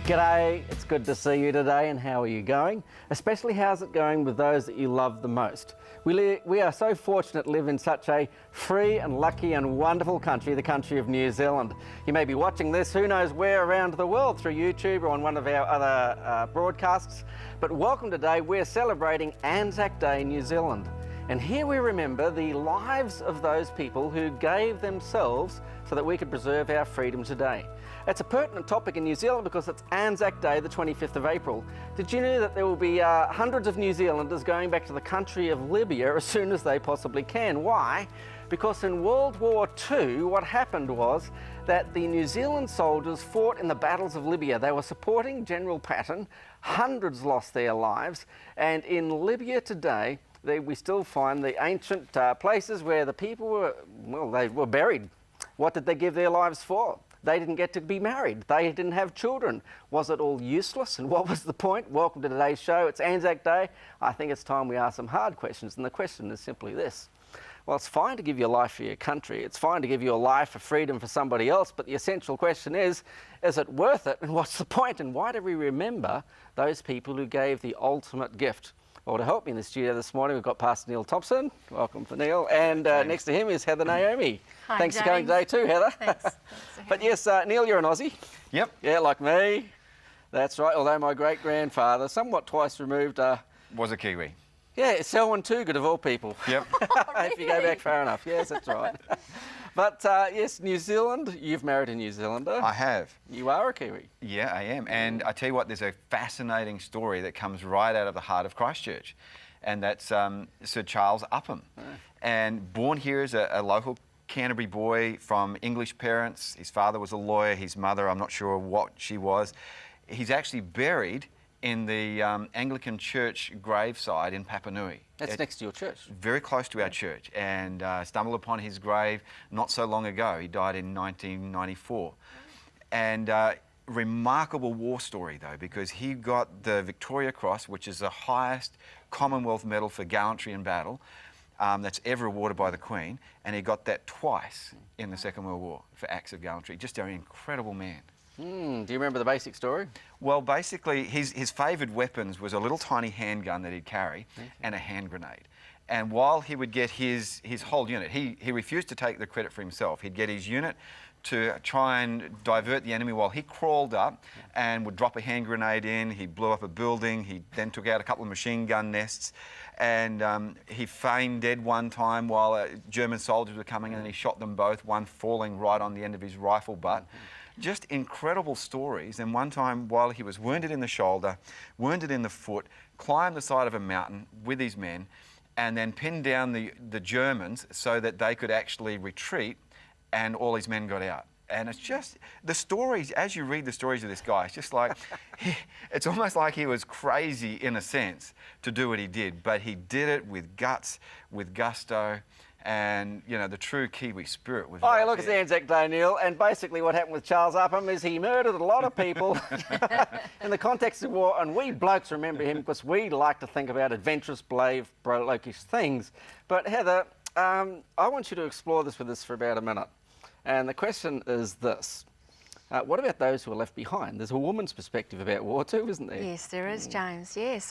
G'day, it's good to see you today, and how are you going? Especially how's it going with those that you love the most? We are so fortunate to live in such a free and lucky and wonderful country, the country of New Zealand. You may be watching this, who knows where around the world, through YouTube or on one of our other broadcasts. But welcome today, we're celebrating ANZAC Day in New Zealand. And here we remember the lives of those people who gave themselves so that we could preserve our freedom today. It's a pertinent topic in New Zealand because it's ANZAC Day, the 25th of April. Did you know that there will be hundreds of New Zealanders going back to the country of Libya as soon as they possibly can? Why? Because in World War II, what happened was that the New Zealand soldiers fought in the battles of Libya. They were supporting General Patton. Hundreds lost their lives. And in Libya today, we still find the ancient places where the people were, well, they were buried. What did they give their lives for? They didn't get to be married. They didn't have children. Was it all useless? And what was the point? Welcome to today's show. It's ANZAC Day. I think it's time we ask some hard questions. And the question is simply this. Well, it's fine to give your life for your country. It's fine to give your life for freedom for somebody else. But the essential question is it worth it? And what's the point? And why do we remember those people who gave the ultimate gift? Well, to help me in the studio this morning, we've got Pastor Neil Thompson. Welcome for Neil. And next to him is Heather Naomi. Hi, Thanks James. for coming today too, Heather. Thanks. But yes, Neil, you're an Aussie. Yep. Yeah, like me. That's right. Although my great-grandfather, somewhat twice removed... Was a Kiwi. Yeah, Selwyn Toogood of all people. Yep. If you go back far enough. Yes, that's right. But yes, New Zealand, you've married a New Zealander. I have. You are a Kiwi. Yeah, I am. And I tell you what, there's a fascinating story that comes right out of the heart of Christchurch. And that's Sir Charles Upham. Oh. And born here as a local Canterbury boy from English parents. His father was a lawyer, his mother, I'm not sure what she was. He's actually buried in the Anglican Church graveside in Papanui. That's next to your church. Very close to our church, and stumbled upon his grave not so long ago. He died in 1994. And remarkable war story though, because he got the Victoria Cross, which is the highest Commonwealth medal for gallantry in battle that's ever awarded by the Queen, and he got that twice in the Second World War for acts of gallantry. Just an incredible man. Do you remember the basic story? Well, basically, his favoured weapons was a little tiny handgun that he'd carry and a hand grenade. And while he would get his whole unit, he refused to take the credit for himself. He'd get his unit to try and divert the enemy while he crawled up and would drop a hand grenade in. He blew up a building. He then took out a couple of machine gun nests. And he feigned dead one time while German soldiers were coming in, and he shot them both, one falling right on the end of his rifle butt. Just incredible stories. And one time, while he was wounded in the shoulder, wounded in the foot, climbed the side of a mountain with his men and then pinned down the Germans so that they could actually retreat, and all his men got out. And it's just, the stories, as you read the stories of this guy, it's just like, it's almost like he was crazy in a sense to do what he did, but he did it with guts, with gusto, and, you know, the true Kiwi spirit was right Look, there. it's ANZAC Day, Neil, and basically what happened with Charles Upham is he murdered a lot of people in the context of war, and we blokes remember him because we like to think about adventurous, brave, blokish things. But Heather, I want you to explore this with us for about a minute. And the question is this. What about those who are left behind? There's a woman's perspective about war too, isn't there? Yes, there is, James, yes.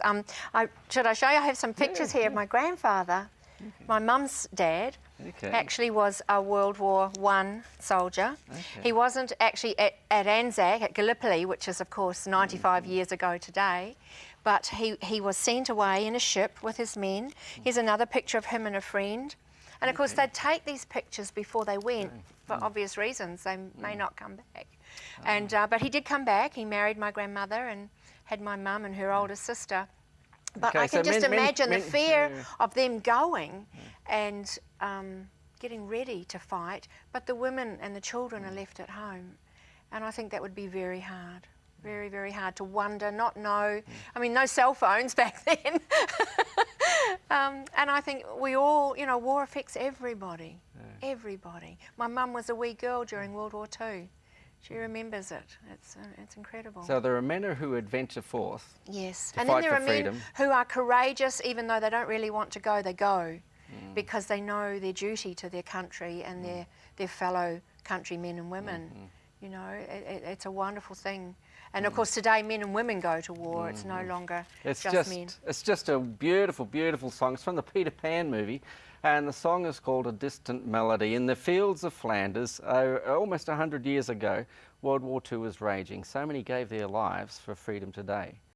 Should I show you? I have some pictures here of my grandfather. Okay. My mum's dad actually was a World War I soldier. Okay. He wasn't actually at ANZAC, at Gallipoli, which is, of course, 95 years ago today, but he was sent away in a ship with his men. Here's another picture of him and a friend. And, of course, they'd take these pictures before they went, for obvious reasons. They may not come back. And but he did come back. He married my grandmother and had my mum and her older sister. But I can just imagine the fear of them going and getting ready to fight, but the women and the children are left at home. And I think that would be very hard, very, very hard to wonder, not know. I mean, no cell phones back then. And I think we all, you know, war affects everybody, everybody. My mum was a wee girl during World War II. She remembers it. It's incredible. So there are men who would venture forth. Yes, and then there are men who are courageous, even though they don't really want to go. They go because they know their duty to their country and their fellow countrymen and women. You know, it's a wonderful thing. And of course today men and women go to war. It's no longer just men. It's just a beautiful, beautiful song. It's from the Peter Pan movie, and the song is called A Distant Melody. In the fields of Flanders, almost 100 years ago, World War II was raging. So many gave their lives for freedom today.